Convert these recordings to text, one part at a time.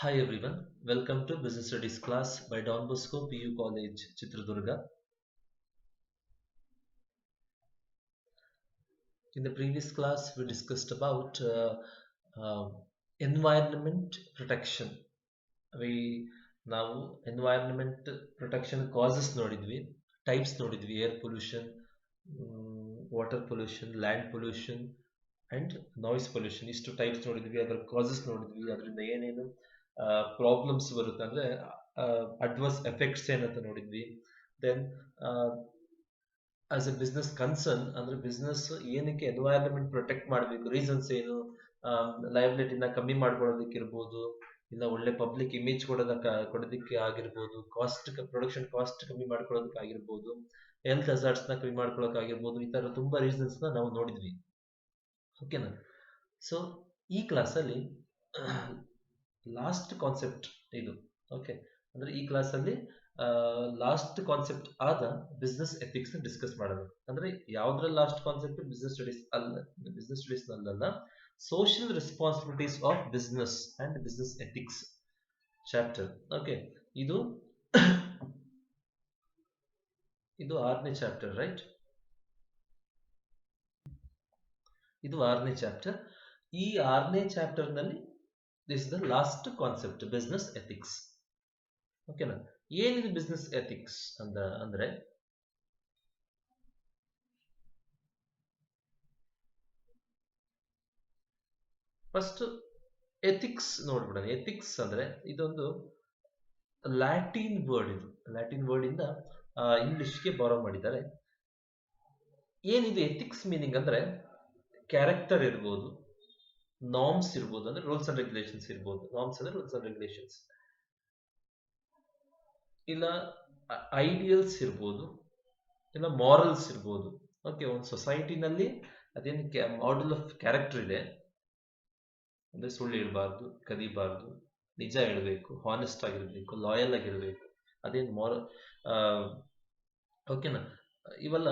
Hi everyone, welcome to Business Studies class by Don Bosco PU College, Chitradurga. In the previous class, we discussed about uh, environment protection. We now environment protection causes ನೋಡಿದ್ವಿ, types ನೋಡಿದ್ವಿ, air pollution, water pollution, land pollution, and noise pollution ಇಷ್ಟು types ನೋಡಿದ್ವಿ. ಅದರ causes ನೋಡಿದ್ವಿ, ಅದರಿಂದ ಏನೇನು problems ಬರುತ್ತೆ ಅಂದ್ರೆ ಅಡ್ವರ್ಸ್ ಎಫೆಕ್ಟ್ಸ್ ಏನಂತ ನೋಡಿದ್ವಿ. Then as a business concern ಅಂದ್ರೆ ಬಿಸ್ನೆಸ್ ಏನಕ್ಕೆ ಎನ್ವೈರನ್ಮೆಂಟ್ ಪ್ರೊಟೆಕ್ಟ್ ಮಾಡಬೇಕು, ರೀಸನ್ಸ್ ಏನು, ಲಯಬಿಲಿಟಿನ ಕಮ್ಮಿ ಮಾಡ್ಕೊಳ್ಳೋದಕ್ಕಿರ್ಬೋದು, ಇಲ್ಲ ಒಳ್ಳೆ ಪಬ್ಲಿಕ್ ಇಮೇಜ್ ಕೊಡೋದಕ್ಕೆ ಆಗಿರ್ಬೋದು, ಪ್ರೊಡಕ್ಷನ್ ಕಾಸ್ಟ್ ಕಮ್ಮಿ ಮಾಡ್ಕೊಳ್ಳೋದಕ್ಕಾಗಿರ್ಬೋದು, ಹೆಲ್ತ್ ಹಜಾರ್ಡ್ಸ್ನ ಕಮ್ಮಿ ಮಾಡ್ಕೊಳ್ಳೋಕ್ಕಾಗಿರ್ಬೋದು, ಈ ತರ ತುಂಬಾ ರೀಸನ್ಸ್ನ ನಾವು ನೋಡಿದ್ವಿ. ಓಕೆನಾ? ಸೊ ಈ ಕ್ಲಾಸಲ್ಲಿ ಲಾಸ್ಟ್ ಕಾನ್ಸೆಪ್ಟ್ ಇದು. ಓಕೆ, ಅಂದ್ರೆ ಈ ಕ್ಲಾಸಲ್ಲಿ ಲಾಸ್ಟ್ ಕಾನ್ಸೆಪ್ಟ್ ಆದ ಬಿಸ್ನೆಸ್ ಎಥಿಕ್ಸ್ ಡಿಸ್ಕಸ್ ಮಾಡೋಣ. ಅಂದ್ರೆ ಯಾವ್ದ್ರಲ್ಲಿ ಲಾಸ್ಟ್ ಕಾನ್ಸೆಪ್ಟ್? ಬಿಸ್ನೆಸ್ ಸ್ಟಡೀಸ್ ಅಲ್ಲ, business studies Nalla, social responsibilities of business and business ethics chapter. Okay, ಇದು ಇದು 6ನೇ ಚಾಪ್ಟರ್, ರೈಟ್? ಇದು 6ನೇ ಚಾಪ್ಟರ್. ಈ 6ನೇ ಚಾಪ್ಟರ್ ನಲ್ಲಿ this the last concept, business ethics. ಓಕೆನಾ? ಏನಿದೆ ಬಿಸ್ನೆಸ್ ಎಥಿಕ್ಸ್ ಅಂದ್ರೆ ಫಸ್ಟ್ ಎಥಿಕ್ಸ್ ನೋಡ್ಬಿಡೋಣ. ಎಥಿಕ್ಸ್ ಅಂದ್ರೆ ಇದೊಂದು ಲ್ಯಾಟಿನ್ ವರ್ಡ್. ಇದು ಲ್ಯಾಟಿನ್ ವರ್ಡ್ ಇಂದ ಇಂಗ್ಲಿಷ್ಗೆ ಬಾರೋ ಮಾಡಿದ್ದಾರೆ. ಏನಿದೆ ಎಥಿಕ್ಸ್ ಮೀನಿಂಗ್ ಅಂದ್ರೆ ಕ್ಯಾರೆಕ್ಟರ್ ಇರ್ಬೋದು, ನಾರ್ಮ್ಸ್ ಇರ್ಬೋದು, ಅಂದ್ರೆ ರೂಲ್ಸ್ ಅಂಡ್ ರೆಗ್ಯುಲೇಷನ್ಸ್ ಇರ್ಬೋದು. ನಾರ್ಮ್ಸ್ ಅಂದ್ರೆ ರೂಲ್ಸ್ ಅಂಡ್ ರೆಗ್ಯುಲೇಷನ್ಸ್, ಇಲ್ಲ ಐಡಿಯಲ್ಸ್ ಇರ್ಬೋದು, ಇಲ್ಲ ಮಾರಲ್ಸ್ ಇರ್ಬೋದು. ಓಕೆ, ಒಂದು ಸೊಸೈಟಿನಲ್ಲಿ ಅದೇನು ಮಾಡೆಲ್ ಆಫ್ ಕ್ಯಾರೆಕ್ಟರ್ ಇದೆ ಅಂದ್ರೆ ಸುಳ್ಳು ಹೇಳ್ಬಾರ್ದು, ಕದಿಬಾರ್ದು, ನಿಜ ಹೇಳ್ಬೇಕು, ಹಾನೆಸ್ಟ್ ಆಗಿರ್ಬೇಕು, ಲಾಯಲ್ ಆಗಿರ್ಬೇಕು, ಅದೇನು ಓಕೆನಾ? ಇವೆಲ್ಲ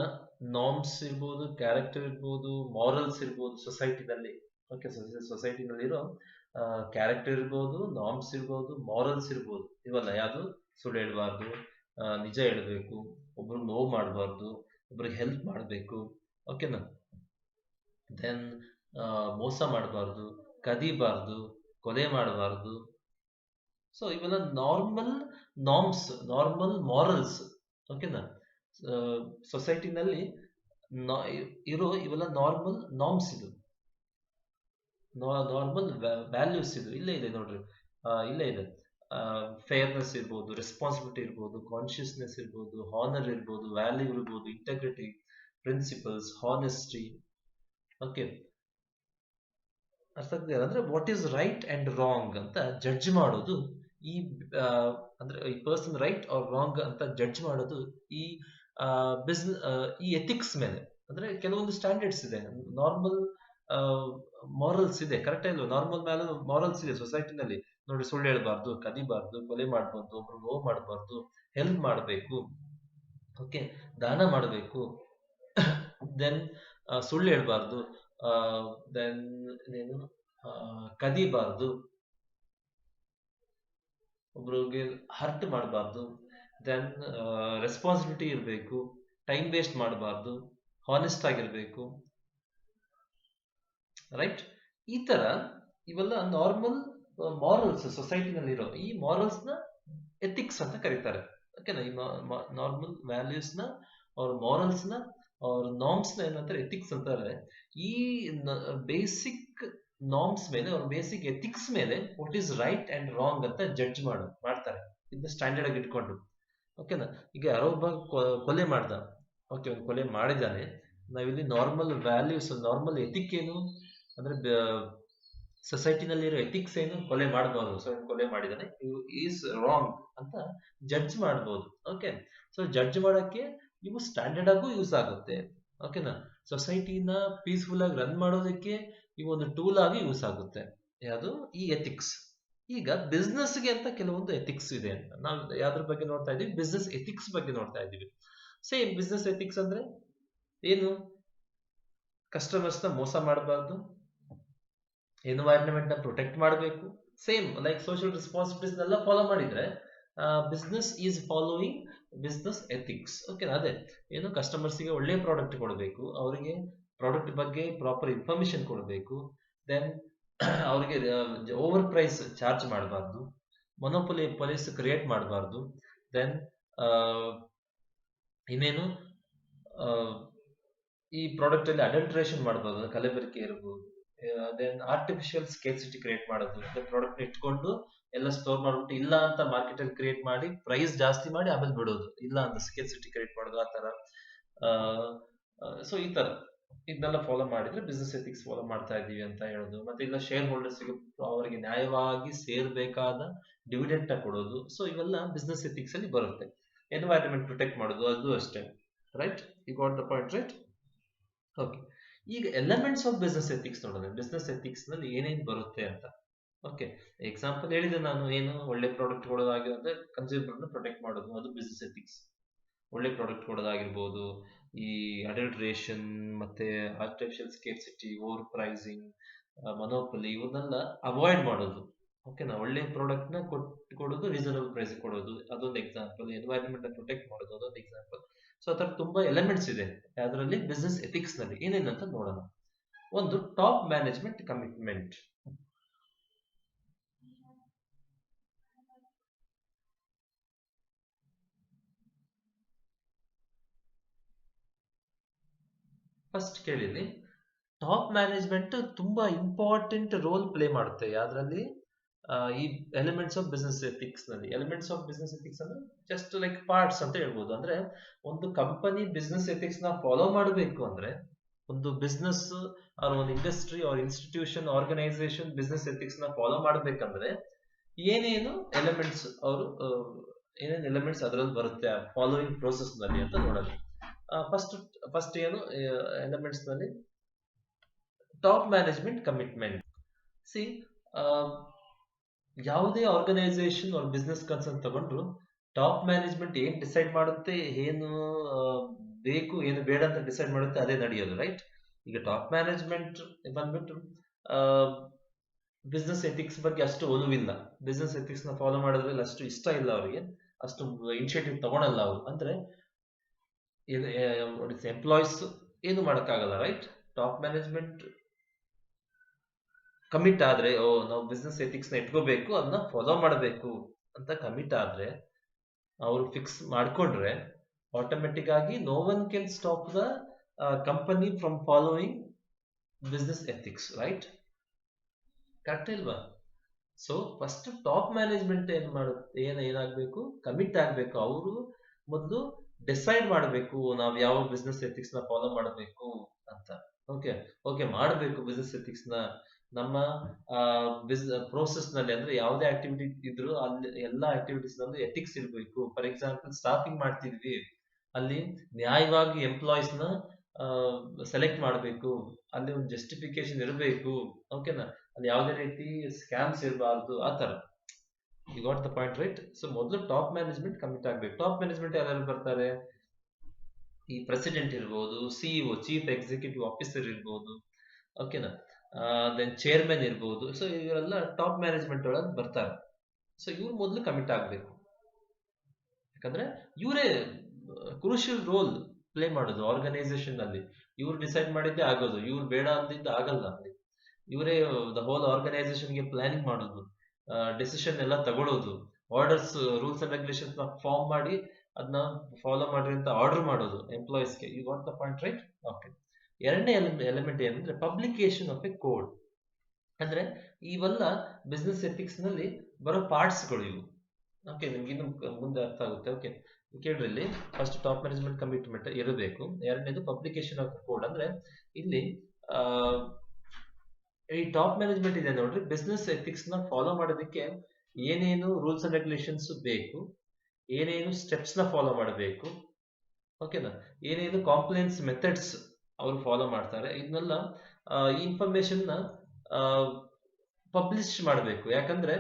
ನಾರ್ಮ್ಸ್ ಇರ್ಬೋದು, ಕ್ಯಾರೆಕ್ಟರ್ ಇರ್ಬೋದು, ಮಾರಲ್ಸ್ ಇರ್ಬೋದು ಸೊಸೈಟಿನಲ್ಲಿ. ಓಕೆ, ಸೊಸೈಟಿನಲ್ಲಿರೋ ಕ್ಯಾರೆಕ್ಟರ್ ಇರ್ಬೋದು, ನಾರ್ಮ್ಸ್ ಇರ್ಬೋದು, ಮಾರಲ್ಸ್ ಇರ್ಬೋದು. ಇವೆಲ್ಲ ಯಾವುದು? ಸುಳ್ಳು ಹೇಳ್ಬಾರ್ದು, ನಿಜ ಹೇಳ್ಬೇಕು, ಒಬ್ರಿಗೆ ನೋವು ಮಾಡಬಾರ್ದು, ಒಬ್ರಿಗೆ ಹೆಲ್ಪ್ ಮಾಡಬೇಕು. ಓಕೆನಾ? ದೆನ್ ಮೋಸ ಮಾಡಬಾರ್ದು, ಕದಿಬಾರ್ದು, ಕೊಲೆ ಮಾಡಬಾರ್ದು. ಸೊ ಇವೆಲ್ಲ ನಾರ್ಮಲ್ ನಾರ್ಮ್ಸ್, ನಾರ್ಮಲ್ ಮಾರಲ್ಸ್. ಓಕೆನಾ? ಸೊಸೈಟಿನಲ್ಲಿ ಇರೋ ಇವೆಲ್ಲ ನಾರ್ಮಲ್ ನಾರ್ಮ್ಸ್, ಇದು ನಾರ್ಮಲ್ ವ್ಯಾಲ್ಯೂಸ್. ಇದು ಇಲ್ಲೇ ಇದೆ ನೋಡ್ರಿ, ಇಲ್ಲೇ ಇದೆ. ಫೇರ್ನೆಸ್ ಇರ್ಬೋದು, ರೆಸ್ಪಾನ್ಸಿಬಿಲಿಟಿ ಇರ್ಬೋದು, ಕಾನ್ಶಿಯಸ್ನೆಸ್ ಇರ್ಬೋದು, ಹಾನರ್ ಇರ್ಬೋದು, ವ್ಯಾಲ್ಯೂ ಇರ್ಬೋದು, ಇಂಟೆಗ್ರಿಟಿ, ಪ್ರಿನ್ಸಿಪಲ್ಸ್, ಹಾನೆಸ್ಟಿ. ಓಕೆ, ಅರ್ಥ ಆಗ್ತಿದೆ? ಅಂದ್ರೆ what is right and wrong ಅಂತ ಜಡ್ಜ್ ಮಾಡೋದು ಈ ಅಂದ್ರೆ ಈ ಪರ್ಸನ್ ರೈಟ್ ಆರ್ ರಾಂಗ್ ಅಂತ ಜಡ್ಜ್ ಮಾಡೋದು ಈ ಬಿಸ್ನೆಸ್, ಈ ಎಥಿಕ್ಸ್ ಮೇಲೆ. ಅಂದ್ರೆ ಕೆಲವೊಂದು ಸ್ಟ್ಯಾಂಡರ್ಡ್ಸ್ ಇದೆ, ನಾರ್ಮಲ್ ಮಾರಲ್ಸ್ ಇದೆ. ಕರೆಕ್ಟ್ ಇಲ್ವಾ? ನಾರ್ಮಲ್ ಮಾರಲ್ಸ್ ಇದೆ ಸೊಸೈಟಿನಲ್ಲಿ. ನೋಡಿ, ಸುಳ್ಳು ಹೇಳ್ಬಾರ್ದು, ಕದಿಬಾರ್ದು, ಕೊಲೆ ಮಾಡಬಾರ್ದು, ಒಬ್ರು ನೋವು ಮಾಡಬಾರ್ದು, ಹೆಲ್ಪ್ ಮಾಡಬೇಕು, ಓಕೆ, ದಾನ ಮಾಡಬೇಕು, ದೆನ್ ಸುಳ್ಳು ಹೇಳ್ಬಾರ್ದು, ದೆನ್ ಏನು, ಕದಿಬಾರ್ದು, ಒಬ್ರಿಗೆ ಹರ್ಟ್ ಮಾಡಬಾರ್ದು, ದೆನ್ ರೆಸ್ಪಾನ್ಸಿಬಿಲಿಟಿ ಇರಬೇಕು, ಟೈಮ್ ವೇಸ್ಟ್ ಮಾಡಬಾರ್ದು, ಹಾನೆಸ್ಟ್ ಆಗಿರ್ಬೇಕು, ರೈಟ್? ಈ ತರ ಇವೆಲ್ಲ ನಾರ್ಮಲ್ ಮಾರಲ್ಸ್ ಸೊಸೈಟಿನಲ್ಲಿರೋ. ಈ ಮಾರಲ್ಸ್ ನ ಎಥಿಕ್ಸ್ ಅಂತ ಕರೀತಾರೆ. ಓಕೆನಾ? ಈ ನಾರ್ಮಲ್ ವ್ಯಾಲ್ಯೂಸ್ ನ ಅವ್ರ ಮಾರಲ್ಸ್ ನ ಅವ್ರ ನಾರ್ಮ್ಸ್ ನ ಏನಂತಾರೆ? ಎಥಿಕ್ಸ್ ಅಂತಾರೆ. ಈ ಬೇಸಿಕ್ ನಾರ್ಮ್ಸ್ ಮೇಲೆ, ಅವ್ರ ಬೇಸಿಕ್ ಎಥಿಕ್ಸ್ ಮೇಲೆ what is right and wrong ಅಂತ ಜಡ್ಜ್ ಮಾಡ್ತಾರೆ, ಇದನ್ನ ಸ್ಟ್ಯಾಂಡರ್ಡ್ ಆಗಿ ಇಟ್ಕೊಂಡು. ಓಕೆನಾ? ಈಗ ಯಾರೋ ಒಬ್ಬ ಕೊಲೆ ಮಾಡ್ದ, ಓಕೆ, ಒಂದು ಕೊಲೆ ಮಾಡಿದ್ದಾನೆ. ನಾವಿಲ್ಲಿ ನಾರ್ಮಲ್ ವ್ಯಾಲ್ಯೂಸ್, ನಾರ್ಮಲ್ ಎಥಿಕ್ ಏನು ಅಂದ್ರೆ ಸೊಸೈಟಿನಲ್ಲಿರೋ ಎಥಿಕ್ಸ್ ಏನು? ಕೊಲೆ ಮಾಡಬಾರ್ದು. ಸೊ ಕೊಲೆ ಮಾಡಿದಾನೆ, ಈಸ್ ರಾಂಗ್ ಅಂತ ಜಡ್ಜ್ ಮಾಡ್ಬೋದು. ಓಕೆ, ಸೊ ಜಡ್ಜ್ ಮಾಡಕ್ಕೆ ಇವು ಸ್ಟ್ಯಾಂಡರ್ಡ್ ಆಗು ಯೂಸ್ ಆಗುತ್ತೆ. ಓಕೆನಾ? ಸೊಸೈಟಿನ ಪೀಸ್ಫುಲ್ ಆಗಿ ರನ್ ಮಾಡೋದಕ್ಕೆ ಇವು ಒಂದು ಟೂಲ್ ಆಗಿ ಯೂಸ್ ಆಗುತ್ತೆ. ಯಾವುದು? ಈ ಎಥಿಕ್ಸ್. ಈಗ ಬಿಸ್ನೆಸ್ಗೆ ಅಂತ ಕೆಲವೊಂದು ಎಥಿಕ್ಸ್ ಇದೆ ಅಂತ ನಾವು ಯಾವ್ದ್ರ ಬಗ್ಗೆ ನೋಡ್ತಾ ಇದೀವಿ? ಬಿಸ್ನೆಸ್ ಎಥಿಕ್ಸ್ ಬಗ್ಗೆ ನೋಡ್ತಾ ಇದೀವಿ. ಸೇಮ್ ಬಿಸ್ನೆಸ್ ಎಥಿಕ್ಸ್ ಅಂದ್ರೆ ಏನು? ಕಸ್ಟಮರ್ಸ್ ನ ಮೋಸ ಮಾಡಬಾರ್ದು, ಎನ್ವೈರನ್ಮೆಂಟ್ ನ ಪ್ರೊಟೆಕ್ಟ್ ಮಾಡಬೇಕು, ಸೇಮ್ ಲೈಕ್ ಸೋಷಿಯಲ್ ರೆಸ್ಪಾನ್ಸಿಬಿಲಿಟೀಸ್ನೆಲ್ಲ ಫಾಲೋ ಮಾಡಿದ್ರೆ business is following business ethics. Okay, ಅದೇ ಏನು ಕಸ್ಟಮರ್ಸ್ಗೆ ಒಳ್ಳೆ ಪ್ರಾಡಕ್ಟ್ ಕೊಡಬೇಕು, ಅವರಿಗೆ ಪ್ರಾಡಕ್ಟ್ ಬಗ್ಗೆ ಪ್ರಾಪರ್ ಇನ್ಫಾರ್ಮೇಶನ್ ಕೊಡಬೇಕು, ದೆನ್ ಅವರಿಗೆ ಓವರ್ ಪ್ರೈಸ್ ಚಾರ್ಜ್ ಮಾಡಬಾರ್ದು, ಮೊನೋಪೊಲಿಸ್ ಕ್ರಿಯೇಟ್ ಮಾಡಬಾರ್ದು, ದೆನ್ ಇನ್ನೇನು ಈ ಪ್ರಾಡಕ್ಟ್ ಅಲ್ಲಿ ಅಡಲ್ಟ್ರೇಷನ್ ಮಾಡಬಹುದು, ಕಲಬೆರಕೆ ಇರಬಹುದು, ದೆನ್ ಆರ್ಟಿಫಿಷಿಯಲ್ ಸ್ಕೇರ್ಸಿಟಿ ಕ್ರಿಯೇಟ್ ಮಾಡೋದು, ಪ್ರಾಡಕ್ಟ್ ಇಟ್ಕೊಂಡು ಎಲ್ಲ ಸ್ಟೋರ್ ಮಾಡ್ಬಿಟ್ಟು ಇಲ್ಲ ಅಂತ ಮಾರ್ಕೆಟ್ ಅಲ್ಲಿ ಕ್ರಿಯೇಟ್ ಮಾಡಿ ಪ್ರೈಸ್ ಜಾಸ್ತಿ ಮಾಡಿ ಆಮೇಲೆ ಬಿಡೋದು, ಇಲ್ಲ ಅಂತ ಸ್ಕೇರ್ಸಿಟಿ ಕ್ರಿಯೇಟ್ ಮಾಡೋದು, ಆ ತರ. ಸೊ ಈ ತರ ಇದನ್ನೆಲ್ಲ ಫಾಲೋ ಮಾಡಿದ್ರೆ ಬಿಸ್ನೆಸ್ ಎಥಿಕ್ಸ್ ಫಾಲೋ ಮಾಡ್ತಾ ಇದೀವಿ ಅಂತ ಹೇಳೋದು. ಮತ್ತೆ ಇಲ್ಲ ಶೇರ್ ಹೋಲ್ಡರ್ಸ್ಗೆ ಅವರಿಗೆ ನ್ಯಾಯವಾಗಿ ಸೇರ್ಬೇಕಾದ ಡಿವಿಡೆಂಟ್ ಕೊಡೋದು. ಸೊ ಇವೆಲ್ಲ ಬಿಸ್ನೆಸ್ ಎಥಿಕ್ಸ್ ಅಲ್ಲಿ ಬರುತ್ತೆ. ಎನ್ವೈರನ್ಮೆಂಟ್ ಪ್ರೊಟೆಕ್ಟ್ ಮಾಡೋದು ಅದು ಅಷ್ಟೇ. Right, you got the point, right? Okay, ಈಗ ಎಲಿಮೆಂಟ್ಸ್ ಆಫ್ ಬಿಸ್ನೆಸ್ ಎಥಿಕ್ಸ್ ನೋಡೋಣ. ಬಿಸ್ನೆಸ್ ಎಥಿಕ್ಸ್ ನಲ್ಲಿ ಏನೇನು ಬರುತ್ತೆ ಅಂತ. ಓಕೆ, ಎಕ್ಸಾಂಪಲ್ ಹೇಳಿದೆ ನಾನು, ಏನು ಒಳ್ಳೆ ಪ್ರಾಡಕ್ಟ್ ಕೊಡೋದಾಗಿರುತ್ತೆ, ಕನ್ಸ್ಯೂಮರ್ ಪ್ರೊಟೆಕ್ಟ್ ಮಾಡೋದು, ಅದು ಬಿಸ್ನೆಸ್ ಎಥಿಕ್ಸ್. ಒಳ್ಳೆ ಪ್ರಾಡಕ್ಟ್ ಕೊಡೋದಾಗಿರ್ಬೋದು, ಈ ಅಡಲ್ಟ್ರೇಷನ್ ಮತ್ತೆ ಆರ್ಟಿಫಿಷಿಯಲ್ ಸ್ಕೇರ್ಸಿಟಿ, ಓವರ್ ಪ್ರೈಸಿಂಗ್, ಮೊನೋಪಲಿ, ಇವನ್ನೆಲ್ಲ ಅವಾಯ್ಡ್ ಮಾಡೋದು. ಓಕೆನಾ, ಒಳ್ಳೆ ಪ್ರಾಡಕ್ಟ್ ನ ಕೊಡೋದು, ರೀಸನಬಲ್ ಪ್ರೈಸ್ ಕೊಡೋದು, ಅದೊಂದು ಎಕ್ಸಾಂಪಲ್. ಎನ್ವೈರನ್ಮೆಂಟ್ ಪ್ರೊಟೆಕ್ಟ್ ಮಾಡೋದು, ಅದೊಂದು ಎಕ್ಸಾಂಪಲ್. ಸೊ ಆ ಥರ ತುಂಬಾ ಎಲಿಮೆಂಟ್ಸ್ ಇದೆ ಅದರಲ್ಲಿ ಬಿಸ್ನೆಸ್ ಎಥಿಕ್ಸ್ ನಲ್ಲಿ. ಏನೇನಂತ ನೋಡೋಣ. ಒಂದು, ಟಾಪ್ ಮ್ಯಾನೇಜ್ಮೆಂಟ್ ಕಮಿಟ್ಮೆಂಟ್. ಫಸ್ಟ್ ಕೇಳಿಲಿ, ಟಾಪ್ ಮ್ಯಾನೇಜ್ಮೆಂಟ್ ತುಂಬಾ ಇಂಪಾರ್ಟೆಂಟ್ ರೋಲ್ ಪ್ಲೇ ಮಾಡುತ್ತೆ ಯಾವ್ದ್ರಲ್ಲಿ, ಈ ಎಲಿಮೆಂಟ್ಸ್ ಆಫ್ ಬಿಸ್ನೆಸ್ ಎಥಿಕ್ಸ್ ನಲ್ಲಿ. ಎಲಿಮೆಂಟ್ಸ್ ಆಫ್ ಬಿಸ್ನೆಸ್ ಎಥಿಕ್ಸ್ ಅಂದ್ರೆ ಜಸ್ಟ್ ಲೈಕ್ ಪಾರ್ಟ್ಸ್ ಅಂತ ಹೇಳ್ಬೋದು. ಅಂದ್ರೆ ಒಂದು ಕಂಪನಿ ಬಿಸ್ನೆಸ್ ಎಥಿಕ್ಸ್ ನ ಫಾಲೋ ಮಾಡಬೇಕು ಅಂದ್ರೆ, ಒಂದು ಬಿಸ್ನೆಸ್ ಆರ್ ಒಂದು industry or institution organisation business ethics ನ ಫಾಲೋ ಮಾಡ್ಬೇಕಂದ್ರೆ ಏನೇನು ಎಲಿಮೆಂಟ್ಸ್ ಅವರು ಏನೇನು ಎಲಿಮೆಂಟ್ಸ್ ಅದರಲ್ಲಿ ಬರುತ್ತೆ ಫಾಲೋಯಿಂಗ್ ಪ್ರೋಸೆಸ್ ನಲ್ಲಿ ಅಂತ ನೋಡೋಣ. ಫಸ್ಟ್ ಏನು ಎಲಿಮೆಂಟ್ಸ್ ನಲ್ಲಿ ಟಾಪ್ ಮ್ಯಾನೇಜ್ಮೆಂಟ್ ಕಮಿಟ್ಮೆಂಟ್. ಸಿ, ಯಾವುದೇ ಆರ್ಗನೈಸೇಷನ್ ಅವ್ರ ಬಿಸ್ನೆಸ್ ಕನ್ಸರ್ನ್ ತಗೊಂಡ್ರು ಟಾಪ್ ಮ್ಯಾನೇಜ್ಮೆಂಟ್ ಏನ್ ಡಿಸೈಡ್ ಮಾಡುತ್ತೆ, ಏನು ಬೇಕು ಏನು ಬೇಡ ಅಂತ ಡಿಸೈಡ್ ಮಾಡುತ್ತೆ, ಅದೇ ನಡೆಯೋದು. ರೈಟ್, ಈಗ ಟಾಪ್ ಮ್ಯಾನೇಜ್ಮೆಂಟ್ ಬಂದ್ಬಿಟ್ಟು ಬಿಸ್ನೆಸ್ ಎಥಿಕ್ಸ್ ಬಗ್ಗೆ ಅಷ್ಟು ಒಲವಿಲ್ಲ, ಬಿಸ್ನೆಸ್ ಎಥಿಕ್ಸ್ ನ ಫಾಲೋ ಮಾಡೋದ್ರಲ್ಲಿ ಅಷ್ಟು ಇಷ್ಟ ಇಲ್ಲ ಅವರಿಗೆ, ಅಷ್ಟು ಇನಿಷಿಯೇಟಿವ್ ತಗೊಳಲ್ಲ ಅವರು. ಅಂದ್ರೆ ಎಂಪ್ಲಾಯೀಸ್ ಏನು ಮಾಡಕ್ಕಾಗಲ್ಲ. ರೈಟ್, ಟಾಪ್ ಮ್ಯಾನೇಜ್ಮೆಂಟ್ ಕಮಿಟ್ ಆದ್ರೆ, ನಾವು ಬಿಸ್ನೆಸ್ ಎಥಿಕ್ಸ್ ನ ಇಟ್ಕೋಬೇಕು, ಅದನ್ನ ಫಾಲೋ ಮಾಡಬೇಕು ಅಂತ ಕಮಿಟ್ ಆದ್ರೆ, ಅವ್ರು ಫಿಕ್ಸ್ ಮಾಡ್ಕೊಂಡ್ರೆ ಆಟೋಮೆಟಿಕ್ ಆಗಿ no one can stop the company from following business ethics. Right, correct ಇಲ್ವಾ? ಸೊ ಫಸ್ಟ್ ಟಾಪ್ ಮ್ಯಾನೇಜ್ಮೆಂಟ್ ಏನ್ ಮಾಡುತ್ತೆ, ಏನಾಗ್ಬೇಕು, ಕಮಿಟ್ ಆಗ್ಬೇಕು. ಅವರು ಮೊದಲು ಡಿಸೈಡ್ ಮಾಡಬೇಕು ನಾವು ಯಾವ ಬಿಸ್ನೆಸ್ ಎಥಿಕ್ಸ್ ನ ಫಾಲೋ ಮಾಡಬೇಕು ಅಂತ. ಓಕೆ ಮಾಡಬೇಕು ಬಿಸ್ನೆಸ್ ಎಥಿಕ್ಸ್ ನ. ನಮ್ಮ ಪ್ರೋಸೆಸ್ ನಲ್ಲಿ ಅಂದ್ರೆ ಯಾವುದೇ ಆಕ್ಟಿವಿಟಿ ಇದ್ರು ಅಲ್ಲಿ ಎಲ್ಲಾ ಆಕ್ಟಿವಿಟೀಸ್ ನಲ್ಲಿ ಎಥಿಕ್ಸ್ ಇರಬೇಕು. ಫಾರ್ ಎಕ್ಸಾಂಪಲ್ ಸ್ಟಾಫಿಂಗ್ ಮಾಡ್ತಿದ್ವಿ, ಅಲ್ಲಿ ನ್ಯಾಯವಾಗಿ ಎಂಪ್ಲಾಯೀಸ್ ನ ಸೆಲೆಕ್ಟ್ ಮಾಡಬೇಕು, ಅಲ್ಲಿ ಒಂದು ಜಸ್ಟಿಫಿಕೇಶನ್ ಇರಬೇಕು. ಓಕೆನಾ, ಅಲ್ಲಿ ಯಾವುದೇ ರೀತಿ ಸ್ಕ್ಯಾಮ್ಸ್ ಇರಬಾರ್ದು, ಆ ತರ. You got the point, right? So ಮೊದಲು ಟಾಪ್ ಮ್ಯಾನೇಜ್ಮೆಂಟ್ ಕಮಿಟ್ ಆಗ್ಬೇಕು. ಟಾಪ್ ಮ್ಯಾನೇಜ್ಮೆಂಟ್ ಯಾರು ಬರ್ತಾರೆ, ಈ ಪ್ರೆಸಿಡೆಂಟ್ ಇರ್ಬೋದು, ಸಿಇಒ ಚೀಫ್ ಎಕ್ಸಿಕ್ಯೂಟಿವ್ ಆಫೀಸರ್ ಇರ್ಬೋದು, ಓಕೆನಾ, ದೆನ್ ಚೇರ್ಮನ್ ಇರ್ಬೋದು. ಸೊ ಇವರೆಲ್ಲ ಟಾಪ್ ಮ್ಯಾನೇಜ್ಮೆಂಟ್ ಒಳಗೆ ಬರ್ತಾರೆ. ಸೊ ಇವ್ರು ಮೊದಲು ಕಮಿಟ್ ಆಗ್ಬೇಕು, ಯಾಕಂದ್ರೆ ಇವರೇ ಕ್ರೂಷಿಯಲ್ ರೋಲ್ ಪ್ಲೇ ಮಾಡೋದು ಆರ್ಗನೈಸೇಷನ್ ಅಲ್ಲಿ. ಇವ್ರು ಡಿಸೈಡ್ ಮಾಡಿದ್ದೆ ಆಗೋದು, ಇವ್ರು ಬೇಡ ಅಂದಿದ್ದು ಆಗಲ್ಲ. ಅಲ್ಲಿ ಇವರೇ ದ ಹೋಲ್ ಆರ್ಗನೈಸೇಷನ್ ಗೆ ಪ್ಲಾನಿಂಗ್ ಮಾಡೋದು, ಡಿಸಿಷನ್ ಎಲ್ಲ ತಗೊಳ್ಳೋದು, ಆರ್ಡರ್ಸ್, ರೂಲ್ಸ್ ಅಂಡ್ ರೆಗ್ಯುಲೇಷನ್ಸ್ ನ ಫಾರ್ಮ್ ಮಾಡಿ ಅದನ್ನ ಫಾಲೋ ಮಾಡ್ರಿ ಅಂತ ಆರ್ಡರ್ ಮಾಡೋದು ಎಂಪ್ಲಾಯೀಸ್ಗೆ. You got the point, right? Okay, ಎರಡನೇ ಎಲಿಮೆಂಟ್ ಏನಂದ್ರೆ ಪಬ್ಲಿಕೇಶನ್ ಆಫ್ ಎ ಕೋಡ್. ಅಂದ್ರೆ ಇವೆಲ್ಲ ಬಿಸ್ನೆಸ್ ಎಥಿಕ್ಸ್ ನಲ್ಲಿ ಬರೋ ಪಾರ್ಟ್ಸ್ಗಳು ಇವು. ಓಕೆ, ನಿಮ್ಗೆ ಇನ್ನು ಮುಂದೆ ಅರ್ಥ ಆಗುತ್ತೆ. ಓಕೆ, ಕೇಳ್ರಿ, ಇಲ್ಲಿ ಫಸ್ಟ್ ಟಾಪ್ ಮ್ಯಾನೇಜ್ಮೆಂಟ್ ಕಮಿಟ್ಮೆಂಟ್ ಇರಬೇಕು. ಎರಡನೇದು ಪಬ್ಲಿಕೇಶನ್ ಆಫ್ ಕೋಡ್. ಅಂದ್ರೆ ಇಲ್ಲಿ ಈ ಟಾಪ್ ಮ್ಯಾನೇಜ್ಮೆಂಟ್ ಇದೆ ನೋಡ್ರಿ, ಬಿಸ್ನೆಸ್ ಎಥಿಕ್ಸ್ ನ ಫಾಲೋ ಮಾಡೋದಕ್ಕೆ ಏನೇನು ರೂಲ್ಸ್ ಅಂಡ್ ರೆಗ್ಯುಲೇಷನ್ಸ್ ಬೇಕು, ಏನೇನು ಸ್ಟೆಪ್ಸ್ ನ ಫಾಲೋ ಮಾಡಬೇಕು, ಓಕೆನಾ, ಏನೇನು ಕಾಂಪ್ಲೈನ್ಸ್ ಮೆಥಡ್ಸ್ ಅವರು ಫಾಲೋ ಮಾಡ್ತಾರೆ, ಇದನ್ನೆಲ್ಲ ಈ ಇನ್ಫಾರ್ಮೇಶನ್ ನ ಪಬ್ಲಿಷ್ ಮಾಡಬೇಕು. ಯಾಕಂದ್ರೆ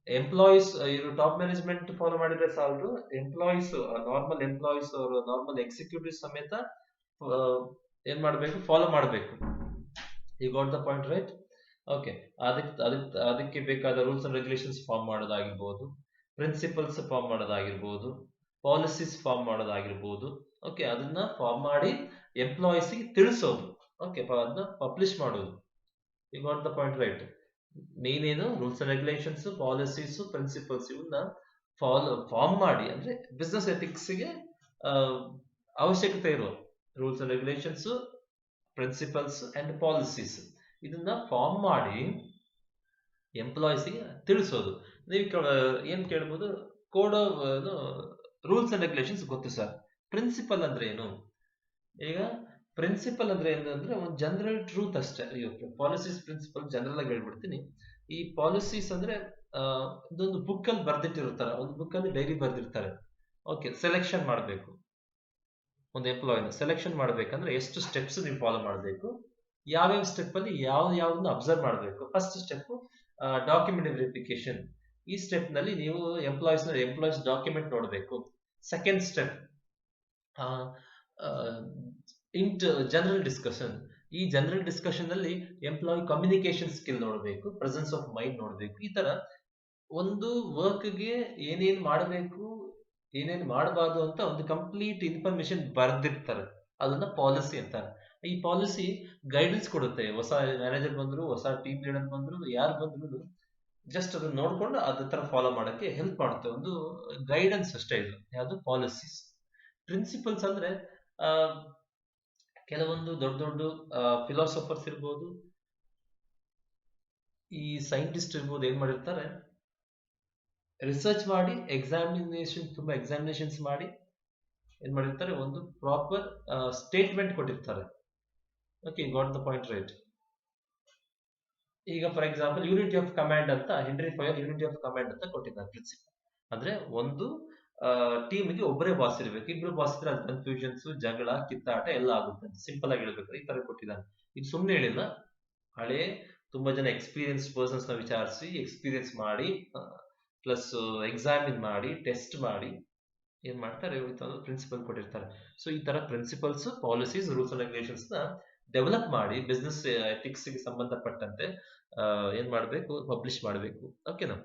ಎಂಪ್ಲಾಯೀಸ್ ಇವರು ಟಾಪ್ ಮ್ಯಾನೇಜ್ಮೆಂಟ್ ಫಾಲೋ ಮಾಡಿದ್ರೆ ಸಾಲದು, ಎಂಪ್ಲಾಯೀಸ್, ನಾರ್ಮಲ್ ಎಂಪ್ಲಾಯೀಸ್ ಅವರು ನಾರ್ಮಲ್ ಎಕ್ಸಿಕ್ಯೂಟಿವ್ ಸಮೇತ ಏನ್ ಮಾಡಬೇಕು, ಫಾಲೋ ಮಾಡಬೇಕು. You got the point, right? Okay. ಅದಕ್ಕೆ ಬೇಕಾದ ರೂಲ್ಸ್ ಅಂಡ್ ರೆಗ್ಯುಲೇಷನ್ಸ್ ಫಾರ್ಮ್ ಮಾಡೋದಾಗಿರ್ಬೋದು, ಪ್ರಿನ್ಸಿಪಲ್ಸ್ ಫಾರ್ಮ್ ಮಾಡೋದಾಗಿರ್ಬೋದು, ಪಾಲಿಸೀಸ್ ಫಾರ್ಮ್ ಮಾಡೋದಾಗಿರ್ಬೋದು. ಓಕೆ, ಅದನ್ನ ಫಾರ್ಮ್ ಮಾಡಿ ಎಂಪ್ಲಾಯೀಸ್ಗೆ ತಿಳಿಸೋದು. ಓಕೆ, ಅದನ್ನ ಪಬ್ಲಿಷ್ ಮಾಡೋದು. You got the point right. ನೀನೇನು rules and regulations, policies, principles ಇವನ್ನ ಫಾರ್ಮ್ ಮಾಡಿ, ಅಂದ್ರೆ ಬಿಸ್ನೆಸ್ ಎಥಿಕ್ಸ್ಗೆ ಅವಶ್ಯಕತೆ ಇರುವ rules and regulations, principles and policies ಇದನ್ನ ಫಾರ್ಮ್ ಮಾಡಿ ಎಂಪ್ಲಾಯೀಸ್ಗೆ ತಿಳಿಸೋದು. ನೀವು ಏನ್ ಕೇಳ್ಬೋದು, code of rules and regulations ಗೊತ್ತು ಸರ್, ಪ್ರಿನ್ಸಿಪಲ್ ಅಂದ್ರೆ ಏನು? ಈಗ ಪ್ರಿನ್ಸಿಪಲ್ ಅಂದ್ರೆ ಏನಂದ್ರೆ ಒಂದು ಜನರಲ್ ಟ್ರೂತ್ ಅಷ್ಟೇ. ಪಾಲಿಸೀಸ್ ಪ್ರಿನ್ಸಿಪಲ್ ಜನರಲ್ ಆಗಿ ಹೇಳ್ಬಿಡ್ತೀನಿ. ಈ ಪಾಲಿಸೀಸ್ ಅಂದ್ರೆ ಇದೊಂದು ಬುಕ್ ಅಲ್ಲಿ ಬರ್ದಿಟ್ಟಿರ್ತಾರೆ, ಒಂದು ಬುಕ್ ಅಲ್ಲಿ ಡೈರಿ ಬರ್ದಿರ್ತಾರೆ. ಓಕೆ, ಸೆಲೆಕ್ಷನ್ ಮಾಡಬೇಕು ಒಂದು ಎಂಪ್ಲಾಯಿನ ಸೆಲೆಕ್ಷನ್ ಮಾಡ್ಬೇಕಂದ್ರೆ ಎಷ್ಟು ಸ್ಟೆಪ್ಸ್ ನೀವು ಫಾಲೋ ಮಾಡಬೇಕು, ಯಾವ್ಯಾವ ಸ್ಟೆಪ್ ಅಲ್ಲಿ ಯಾವ್ದನ್ನ ಅಬ್ಸರ್ವ್ ಮಾಡಬೇಕು. First step document verification. ಈ ಸ್ಟೆಪ್ ನಲ್ಲಿ ನೀವು ಎಂಪ್ಲಾಯೀಸ್ ಡಾಕ್ಯುಮೆಂಟ್ ನೋಡಬೇಕು. Second step general discussion. ಈ ಜನರಲ್ ಡಿಸ್ಕಷನ್ ಅಲ್ಲಿ ಎಂಪ್ಲಾಯಿ ಕಮ್ಯುನಿಕೇಶನ್ ಸ್ಕಿಲ್ ನೋಡಬೇಕು, ಪ್ರೆಸೆನ್ಸ್ ಆಫ್ ಮೈಂಡ್ ನೋಡಬೇಕು. ಈ ತರ ಒಂದು ವರ್ಕ್ಗೆ ಏನೇನ್ ಮಾಡಬೇಕು, ಏನೇನ್ ಮಾಡಬಾರ್ದು ಅಂತ ಒಂದು ಕಂಪ್ಲೀಟ್ ಇನ್ಫಾರ್ಮೇಶನ್ ಬರ್ದಿರ್ತಾರೆ. ಅದನ್ನ ಪಾಲಿಸಿ ಅಂತಾರೆ. ಈ ಪಾಲಿಸಿ ಗೈಡೆನ್ಸ್ ಕೊಡುತ್ತೆ. ಹೊಸ ಮ್ಯಾನೇಜರ್ ಬಂದ್ರು, ಹೊಸ ಟೀಮ್ ಲೀಡರ್ ಬಂದ್ರು, ಯಾರು ಬಂದ್ರು ಜಸ್ಟ್ ಅದನ್ನ ನೋಡ್ಕೊಂಡು ಅದ ತರ ಫಾಲೋ ಮಾಡಕ್ಕೆ ಹೆಲ್ಪ್ ಮಾಡುತ್ತೆ. ಒಂದು ಗೈಡೆನ್ಸ್ ಅಷ್ಟೇ ಇದು. ಯಾವುದು ಪಾಲಿಸೀಸ್. ಪ್ರಿನ್ಸಿಪಲ್ಸ್ ಅಂದ್ರೆ ಕೆಲವೊಂದು ದೊಡ್ಡ ದೊಡ್ಡ ಫಿಲಾಸಫರ್ಸ್ ಇರ್ಬೋದು, ಈ ಸೈಂಟಿಸ್ಟ್ ಇರ್ಬೋದು, ಏನ್ ಮಾಡಿರ್ತಾರೆ, ರಿಸರ್ಚ್ ಮಾಡಿ ತುಂಬಾ ಎಕ್ಸಾಮಿನೇಷನ್ಸ್ ಮಾಡಿ ಏನ್ ಮಾಡಿರ್ತಾರೆ, ಒಂದು ಪ್ರಾಪರ್ ಸ್ಟೇಟ್ಮೆಂಟ್ ಕೊಟ್ಟಿರ್ತಾರೆ. Okay, got the point right. ಈಗ for example unity of command ಅಂತ Henri Fayol unity of command ಅಂತ ಕೊಟ್ಟಿದ್ದಾರೆ ಪ್ರಿನ್ಸಿಪಲ್. ಅಂದ್ರೆ ಒಂದು ಟೀಮ್ಗೆ ಒಬ್ಬರೇ ಬಾಸ್ ಇರ್ಬೇಕು, ಇಬ್ರು ಬಾಸ್ ಇದ್ರೆ ಅದು ಕನ್ಫ್ಯೂಷನ್ಸ್, ಜಗಳ, ಕಿತ್ತಾಟ ಎಲ್ಲ ಆಗುತ್ತೆ. ಸಿಂಪಲ್ ಆಗಿ ಹೇಳ್ಬೇಕಾದ್ರೆ ಈ ತರ ಕೊಟ್ಟಿದ್ದಾನೆ. ಇದು ಸುಮ್ಮನೆ ಹೇಳಿಲ್ಲ, ಹಳೆ ತುಂಬಾ ಜನ ಎಕ್ಸ್ಪೀರಿಯನ್ಸ್ ಪರ್ಸನ್ಸ್ ನ ವಿಚಾರಿಸಿ, ಎಕ್ಸ್ಪೀರಿಯನ್ಸ್ ಮಾಡಿ, ಪ್ಲಸ್ ಎಕ್ಸಾಮಿನ್ ಮಾಡಿ, ಟೆಸ್ಟ್ ಮಾಡಿ ಏನ್ ಮಾಡ್ತಾರೆ, ಪ್ರಿನ್ಸಿಪಲ್ ಕೊಟ್ಟಿರ್ತಾರೆ. ಸೊ ಈ ತರ principles, policies, rules and regulations ನ ಡೆವಲಪ್ ಮಾಡಿ ಬಿಸ್ನೆಸ್ ಎಥಿಕ್ಸ್ ಗೆ ಸಂಬಂಧಪಟ್ಟಂತೆ ಏನ್ ಮಾಡಬೇಕು, ಪಬ್ಲಿಷ್ ಮಾಡಬೇಕು. ಓಕೆನಾ?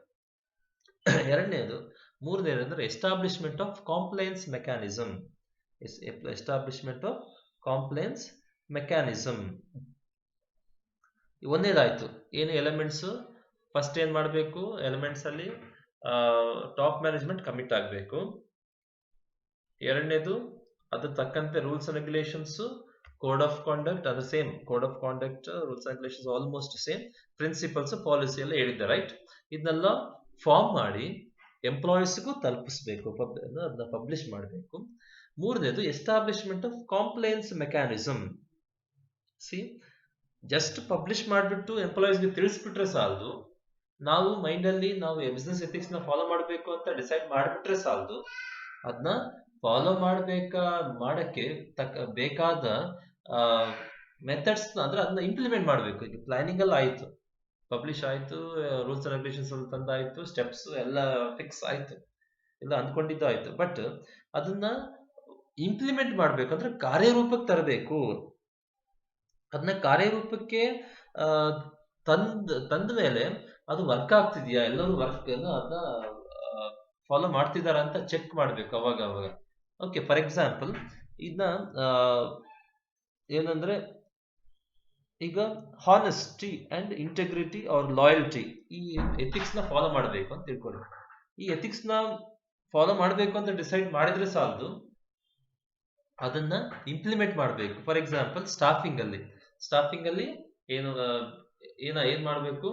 ಮೂರನೇದು ಅಂದ್ರೆ establishment of compliance mechanism. Establishment of compliance mechanism. ಒಂದೇದಾಯ್ತು, ಏನು ಎಲಿಮೆಂಟ್ಸ್. ಫಸ್ಟ್ ಏನ್ ಮಾಡಬೇಕು, ಎಲಿಮೆಂಟ್ಸ್ ಅಲ್ಲಿ ಟಾಪ್ ಮ್ಯಾನೇಜ್ಮೆಂಟ್ ಕಮಿಟ್ ಆಗಬೇಕು. ಎರಡನೇದು ಅದ್ರ ತಕ್ಕಂತೆ rules and regulations, code of conduct, ಅದು same. Code of conduct, rules and regulations almost same. Principles, policy ಎಲ್ಲ ಹೇಳಿದ್ದೆ, ರೈಟ್? ಇದನ್ನೆಲ್ಲ ಫಾರ್ಮ್ ಮಾಡಿ ಎಂಪ್ಲಾಯೀಸ್ಗೂ ತಲುಪಿಸ್ಬೇಕು, ಅದನ್ನ ಪಬ್ಲಿಷ್ ಮಾಡಬೇಕು. ಮೂರನೇದು establishment of compliance mechanism. Just publish ಮಾಡಿಬಿಟ್ಟು ಎಂಪ್ಲಾಯೀಸ್ಗೆ ತಿಳಿಸ್ಬಿಟ್ರೆ ಸಾಲದು. ನಾವು ಮೈಂಡಲ್ಲಿ ನಾವು ಬಿಸ್ನೆಸ್ ಎಥಿಕ್ಸ್ ನ ಫಾಲೋ ಮಾಡಬೇಕು ಅಂತ ಡಿಸೈಡ್ ಮಾಡಿಬಿಟ್ರೆ ಸಾಲದು. ಅದನ್ನ ಫಾಲೋ ಮಾಡಕ್ಕೆ ಬೇಕಾದ ಮೆಥಡ್ಸ್ ಅಂದ್ರೆ ಅದನ್ನ ಇಂಪ್ಲಿಮೆಂಟ್ ಮಾಡಬೇಕು. ಈಗ ಪ್ಲಾನಿಂಗ್ ಎಲ್ಲ ಆಯ್ತು, ಪಬ್ಲಿಷ್ ಆಯ್ತು, ರೂಲ್ಸ್ ಅಂಡ್ ರೆಗ್ಯುಲೇಷನ್ಸ್ ತಂದಾಯ್ತು, ಸ್ಟೆಪ್ಸ್ ಎಲ್ಲ ಫಿಕ್ಸ್ ಆಯ್ತು, ಎಲ್ಲ ಅಂದ್ಕೊಂಡಿದ್ದು ಆಯ್ತು. ಬಟ್ ಅದನ್ನ ಇಂಪ್ಲಿಮೆಂಟ್ ಮಾಡ್ಬೇಕಂದ್ರೆ ಕಾರ್ಯರೂಪಕ್ಕೆ ತರಬೇಕು. ಅದನ್ನ ಕಾರ್ಯರೂಪಕ್ಕೆ ತಂದ ಮೇಲೆ ಅದು ವರ್ಕ್ ಆಗ್ತಿದ್ಯಾ, ಎಲ್ಲರೂ ಅದನ್ನ ಫಾಲೋ ಮಾಡ್ತಿದಾರ ಅಂತ ಚೆಕ್ ಮಾಡ್ಬೇಕು ಅವಾಗ. ಓಕೆ, ಫಾರ್ ಎಕ್ಸಾಂಪಲ್ ಇದನ್ನ ಏನಂದ್ರೆ, ಈಗ honesty and integrity or loyalty, ಈ ಎಥಿಕ್ಸ್ ನ ಫಾಲೋ ಮಾಡಬೇಕು ಅಂತ ತಿಳ್ಕೊಳ್ಳಿ. ಈ ಎಥಿಕ್ಸ್ ನ ಫಾಲೋ ಮಾಡಬೇಕು ಅಂತ ಡಿಸೈಡ್ ಮಾಡಿದ್ರೆ ಸಾಲದು, ಅದನ್ನ ಇಂಪ್ಲಿಮೆಂಟ್ ಮಾಡಬೇಕು. ಫಾರ್ ಎಕ್ಸಾಂಪಲ್ ಸ್ಟಾಫಿಂಗ್ ಅಲ್ಲಿ ಏನ್ ಮಾಡಬೇಕು,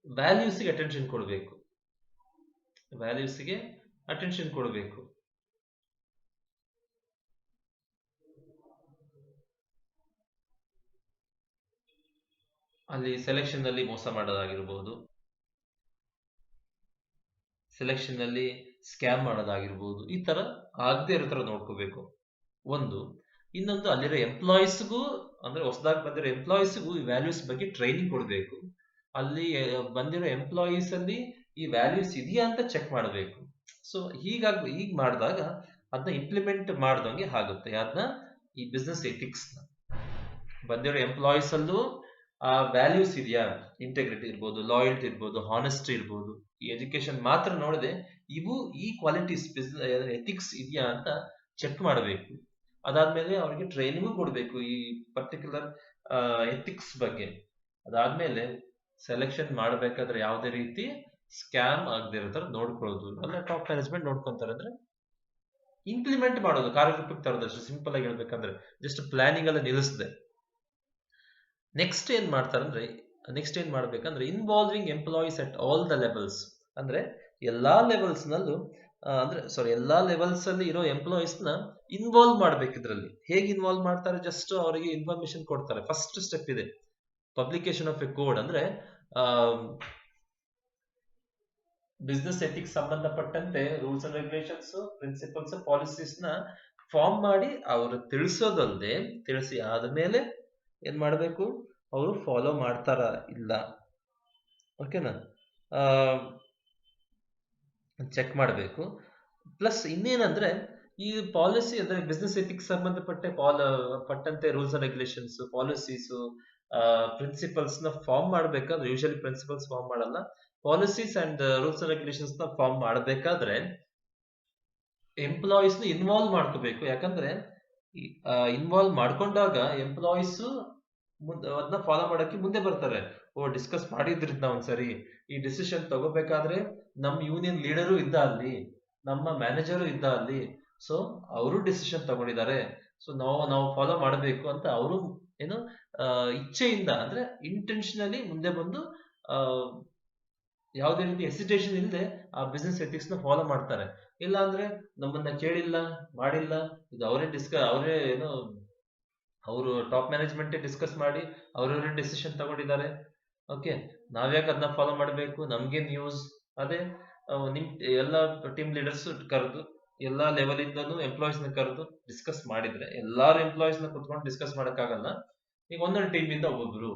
ವ್ಯಾಲ್ಯೂಸ್ಗೆ ಅಟೆನ್ಷನ್ ಕೊಡಬೇಕು. ಅಲ್ಲಿ ಸೆಲೆಕ್ಷನ್ ನಲ್ಲಿ ಮೋಸ ಮಾಡೋದಾಗಿರ್ಬೋದು, ಸೆಲೆಕ್ಷನ್ ನಲ್ಲಿ ಸ್ಕ್ಯಾಮ್ ಮಾಡೋದಾಗಿರ್ಬೋದು, ಈ ತರ ಆಗದೆ ಇರೋ ತರ ನೋಡ್ಕೋಬೇಕು. ಇನ್ನೊಂದು ಅಲ್ಲಿರೋ ಎಂಪ್ಲಾಯೀಸ್ಗೂ, ಅಂದ್ರೆ ಹೊಸದಾಗಿ ಬಂದಿರೋ ಎಂಪ್ಲಾಯೀಸ್ಗೂ ಈ ವ್ಯಾಲ್ಯೂಸ್ ಬಗ್ಗೆ ಟ್ರೈನಿಂಗ್ ಕೊಡಬೇಕು. ಅಲ್ಲಿ ಬಂದಿರೋ ಎಂಪ್ಲಾಯೀಸ್ ಅಲ್ಲಿ ಈ ವ್ಯಾಲ್ಯೂಸ್ ಇದೆಯಾ ಅಂತ ಚೆಕ್ ಮಾಡಬೇಕು. ಸೊ ಹೀಗ್ ಮಾಡಿದಾಗ ಅದನ್ನ ಇಂಪ್ಲಿಮೆಂಟ್ ಮಾಡ್ದಂಗೆ ಆಗುತ್ತೆ. ಅದನ್ನ ಈ ಬಿಸ್ನೆಸ್ ಎಥಿಕ್ಸ್ ಬಂದಿರೋ ಎಂಪ್ಲಾಯೀಸ್ ಅಲ್ಲೂ ಆ ವ್ಯಾಲ್ಯೂಸ್ ಇದೆಯಾ, ಇಂಟೆಗ್ರಿಟಿ ಇರ್ಬೋದು, ಲಾಯಲ್ಟಿ ಇರ್ಬೋದು, ಹಾನೆಸ್ಟಿ ಇರ್ಬೋದು. ಈ ಎಜುಕೇಶನ್ ಮಾತ್ರ ನೋಡದೆ ಇವು ಈ ಕ್ವಾಲಿಟೀಸ್ ಎಥಿಕ್ಸ್ ಇದೆಯಾ ಅಂತ ಚೆಕ್ ಮಾಡಬೇಕು. ಅದಾದ್ಮೇಲೆ ಅವ್ರಿಗೆ ಟ್ರೈನಿಂಗ್ ಕೊಡಬೇಕು ಈ ಪರ್ಟಿಕ್ಯುಲರ್ ಎಥಿಕ್ಸ್ ಬಗ್ಗೆ. ಅದಾದ್ಮೇಲೆ ಸೆಲೆಕ್ಷನ್ ಮಾಡಬೇಕಾದ್ರೆ ಯಾವುದೇ ರೀತಿ ಸ್ಕ್ಯಾಮ್ ಆಗದೆ ಇರೋ ತರ ನೋಡ್ಕೊಳ್ಳೋದು. ಅಲ್ಲ ಟಾಪ್ ಮ್ಯಾನೇಜ್ಮೆಂಟ್ ನೋಡ್ಕೊಂತಾರೆ. ಅಂದ್ರೆ ಇಂಪ್ಲಿಮೆಂಟ್ ಮಾಡೋದು, ಕಾರ್ಯರೂಪಕ್ಕೆ ತರೋದಷ್ಟು ಸಿಂಪಲ್ ಆಗಿ ಹೇಳ್ಬೇಕಂದ್ರೆ ಜಸ್ಟ್ ಪ್ಲಾನಿಂಗ್ ಎಲ್ಲ ನಿಲ್ಲಿಸದೆ. ನೆಕ್ಸ್ಟ್ ಏನ್ ಮಾಡ್ಬೇಕಂದ್ರೆ involving employees at all the levels. ಅಂದ್ರೆ ಎಲ್ಲಾ ಲೆವೆಲ್ಸ್ ನಲ್ಲೂ ಎಲ್ಲಾ ಲೆವೆಲ್ಸ್ ಅಲ್ಲಿ ಇರೋ ಎಂಪ್ಲಾಯೀಸ್ ನ ಇನ್ವಾಲ್ವ್ ಮಾಡ್ಬೇಕು. ಇದ್ರಲ್ಲಿ ಹೇಗೆ ಇನ್ವಾಲ್ವ್ ಮಾಡ್ತಾರೆ? ಜಸ್ಟ್ ಅವರಿಗೆ ಇನ್ಫಾರ್ಮೇಶನ್ ಕೊಡ್ತಾರೆ. ಫಸ್ಟ್ ಸ್ಟೆಪ್ ಇದೆ ಪಬ್ಲಿಕೇಶನ್ ಆಫ್ ಎ ಕೋಡ್. ಅಂದ್ರೆ ಬಿಸ್ನೆಸ್ ಎಥಿಕ್ಸ್ ಸಂಬಂಧಪಟ್ಟಂತೆ rules and regulations, principles, policies ನ ಫಾರ್ಮ್ ಮಾಡಿ ಅವರು ತಿಳಿಸೋದಲ್ಲದೆ, ತಿಳಿಸಿ ಆದ್ಮೇಲೆ ಏನ್ ಮಾಡ್ಬೇಕು, ಅವರು ಫಾಲೋ ಮಾಡ್ತಾರ ಇಲ್ಲ ಓಕೆನಾ ಚೆಕ್ ಮಾಡಬೇಕು. ಪ್ಲಸ್ ಇನ್ನೇನಂದ್ರೆ ಈ ಪಾಲಿಸಿ ಅಂದ್ರೆ ಬಿಸ್ನೆಸ್ ಎಥಿಕ್ಸ್ ಪಟ್ಟಂತೆ rules and regulations, policies, principles ನ ಫಾರ್ಮ್ ಮಾಡ್ಬೇಕಾದ್ರೆ, ಯೂಶಲಿ ಪ್ರಿನ್ಸಿಪಲ್ಸ್ ಫಾರ್ಮ್ ಮಾಡಲ್ಲ, policies and rules and regulations ನ ಫಾರ್ಮ್ ಮಾಡಬೇಕಾದ್ರೆ ಎಂಪ್ಲಾಯೀಸ್ ನ ಇನ್ವಾಲ್ವ್ ಮಾಡ್ಕೋಬೇಕು. ಯಾಕಂದ್ರೆ ಇನ್ವಾಲ್ವ್ ಮಾಡ್ಕೊಂಡಾಗ ಎಂಪ್ಲಾಯೀಸ್ ಅದನ್ನ ಫಾಲೋ ಮಾಡಕ್ಕೆ ಮುಂದೆ ಬರ್ತಾರೆ. ಡಿಸ್ಕಸ್ ಮಾಡಿದ್ರಿಂದ ಒಂದ್ಸರಿ ಈ ಡಿಸಿಷನ್ ತಗೋಬೇಕಾದ್ರೆ ನಮ್ ಯೂನಿಯನ್ ಲೀಡರು ಇದ್ದ ಅಲ್ಲಿ, ನಮ್ಮ ಮ್ಯಾನೇಜರು ಇದ್ದ ಅಲ್ಲಿ, ಸೊ ಅವರು ಡಿಸಿಷನ್ ತಗೊಂಡಿದ್ದಾರೆ, ಸೊ ನಾವು ಫಾಲೋ ಮಾಡಬೇಕು ಅಂತ ಅವರು ಏನು ಇಚ್ಛೆಯಿಂದ ಅಂದ್ರೆ ಇಂಟೆನ್ಷನಲಿ ಮುಂದೆ ಬಂದು ಯಾವುದೇ ರೀತಿ ಹೆಸಿಟೇಷನ್ ಇಲ್ಲದೆ ಆ ಬಿಸ್ನೆಸ್ ಎಥಿಕ್ಸ್ ನ ಫಾಲೋ ಮಾಡ್ತಾರೆ. ಇಲ್ಲ ಅಂದ್ರೆ ನಮ್ಮನ್ನ ಕೇಳಿಲ್ಲ, ಮಾಡಿಲ್ಲ, ಇದು ಅವರೇ ಏನೋ ಅವರು ಟಾಪ್ ಮ್ಯಾನೇಜ್ಮೆಂಟ್ ಡಿಸ್ಕಸ್ ಮಾಡಿ ಅವರವರೇ ಡಿಸಿಷನ್ ತಗೊಂಡಿದ್ದಾರೆ. ಓಕೆ, ನಾವ್ಯಾಕೆ ಅದನ್ನ ಫಾಲೋ ಮಾಡಬೇಕು? ನಮ್ಗೇನ್ ನ್ಯೂಸ್? ಅದೇ ನಿಮ್ ಎಲ್ಲ ಟೀಮ್ ಲೀಡರ್ಸ್ ಕರೆದು ಎಲ್ಲಾ ಲೆವೆಲ್ ಇಂದನೂ ಎಂಪ್ಲಾಯೀಸ್ ನ ಕರೆದು ಡಿಸ್ಕಸ್ ಮಾಡಿದ್ರೆ, ಎಲ್ಲಾರು ಎಂಪ್ಲಾಯೀಸ್ ನ ಕುತ್ಕೊಂಡು ಡಿಸ್ಕಸ್ ಮಾಡಕ್ಕಾಗಲ್ಲ. ಈಗ ಒಂದೊಂದು ಟೀಮ್ ಇಂದ ಒಬ್ಬೊಬ್ರು,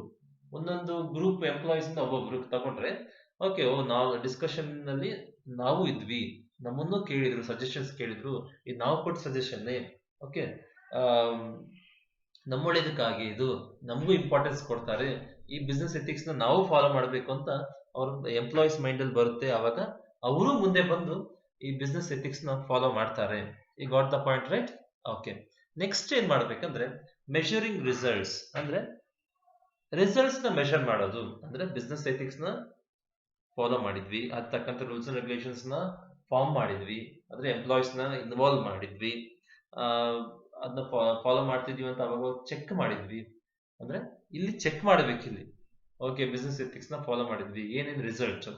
ಒಂದೊಂದು ಗ್ರೂಪ್ ಎಂಪ್ಲಾಯೀಸ್ ಇಂದ ಒಬ್ಬೊಬ್ರು ತಗೊಂಡ್ರೆ ಓಕೆ, ನಾವು ಡಿಸ್ಕಷನ್ ನಲ್ಲಿ ನಾವು ಇದ್ವಿ, ನಮ್ಮನ್ನು ಕೇಳಿದ್ರು, ಸಜೆಷನ್ಸ್ ಕೇಳಿದ್ರು, ಇದು ನಾವು ಕೊಟ್ಟ ಸಜೆಷನ್. ಓಕೆ, ನಮ್ಮೊಳ್ಳೇದಕ್ಕಾಗಿ ಇದು ನಮಗೂ ಇಂಪಾರ್ಟೆನ್ಸ್ ಕೊಡ್ತಾರೆ, ಈ ಬಿಸ್ನೆಸ್ ಎಥಿಕ್ಸ್ ನ ನಾವು ಫಾಲೋ ಮಾಡ್ಬೇಕು ಅಂತ ಅವ್ರ ಎಂಪ್ಲಾಯೀಸ್ ಮೈಂಡ್ ಅಲ್ಲಿ ಬರುತ್ತೆ. ಅವಾಗ ಅವರು ಮುಂದೆ ಬಂದು ಈ ಬಿಸ್ನೆಸ್ ಎಥಿಕ್ಸ್ ನ ಫಾಲೋ ಮಾಡ್ತಾರೆ. ಈ got the point, right? Okay, next ಏನ್ ಮಾಡ್ಬೇಕಂದ್ರೆ ಮೆಷರಿಂಗ್ ರಿಸಲ್ಟ್ಸ್. ಅಂದ್ರೆ ರಿಸಲ್ಟ್ಸ್ ನ ಮೆಷರ್ ಮಾಡೋದು. ಅಂದ್ರೆ ಬಿಸ್ನೆಸ್ ಎಥಿಕ್ಸ್ ನ ಫಾಲೋ ಮಾಡಿದ್ವಿ, ಅದ್ ತಕ್ಕಂತ ರೂಲ್ಸ್ ಅಂಡ್ ರೆಗ್ಯುಲೇಷನ್ಸ್ ನ ಫಾರ್ಮ್ ಮಾಡಿದ್ವಿ, ಅಂದ್ರೆ ಎಂಪ್ಲಾಯೀಸ್ ನ ಇನ್ವಾಲ್ವ್ ಮಾಡಿದ್ವಿ, ಅದನ್ನ ಫಾಲೋ ಮಾಡ್ತಿದ್ವಿ ಅಂತ ಅವಾಗ ಚೆಕ್ ಮಾಡಿದ್ವಿ. ಅಂದ್ರೆ ಇಲ್ಲಿ ಚೆಕ್ ಮಾಡ್ಬೇಕು ಇಲ್ಲಿ. ಓಕೆ, ಬಿಸ್ನೆಸ್ ಎಥಿಕ್ಸ್ ನ ಫಾಲೋ ಮಾಡಿದ್ವಿ, ಏನೇನ್ ರಿಸಲ್ಟ್,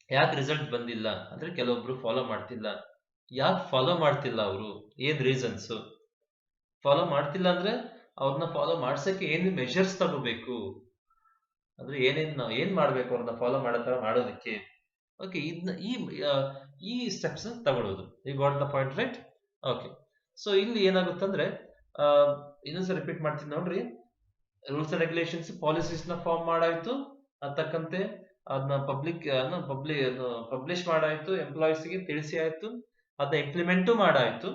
ಯಾಕೆ ರಿಸಲ್ಟ್ ಬಂದಿಲ್ಲ ಅಂದ್ರೆ ಕೆಲವೊಬ್ರು ಫಾಲೋ ಮಾಡ್ತಿಲ್ಲ, ಯಾಕೆ ಫಾಲೋ ಮಾಡ್ತಿಲ್ಲ ಅವರು, ಏನ್ ರೀಸನ್ಸ್, ಫಾಲೋ ಮಾಡ್ತಿಲ್ಲ ಅಂದ್ರೆ ಅವ್ರನ್ನ ಫಾಲೋ ಮಾಡ್ಸಕ್ಕೆ ಏನ್ ಮೆಷರ್ಸ್ ತಗೋಬೇಕು, ಅಂದ್ರೆ ಏನ್ ಮಾಡ್ಬೇಕು ಅವ್ರನ್ನ ಫಾಲೋ ಮಾಡೋ ತರ ಮಾಡೋದಕ್ಕೆ. ಓಕೆ, ಇದನ್ನ ಈ ಸ್ಟೆಪ್ಸ್ ತಗೊಳ್ಳೋದು. ಈ got the point, right? Okay, so ಇಲ್ಲಿ ಏನಾಗುತ್ತಂದ್ರೆ ಇನ್ನೊಂದ್ಸಲ ರಿಪೀಟ್ ಮಾಡ್ತೀನಿ ನೋಡ್ರಿ. ರೂಲ್ಸ್ ಅಂಡ್ ರೆಗ್ಯುಲೇಷನ್ಸ್, ಪಾಲಿಸೀಸ್ ನ ಫಾರ್ಮ್ ಮಾಡಾಯ್ತು, ಅದಕ್ಕಂತೆ ಅದನ್ನ ಪಬ್ಲಿಷ್ ಮಾಡಾಯ್ತು, ಎಂಪ್ಲಾಯೀಸ್ ಗೆ ತಿಳಿಸಿ ಆಯ್ತು, ಅದನ್ನ ಇಂಪ್ಲಿಮೆಂಟು ಮಾಡಾಯ್ತು.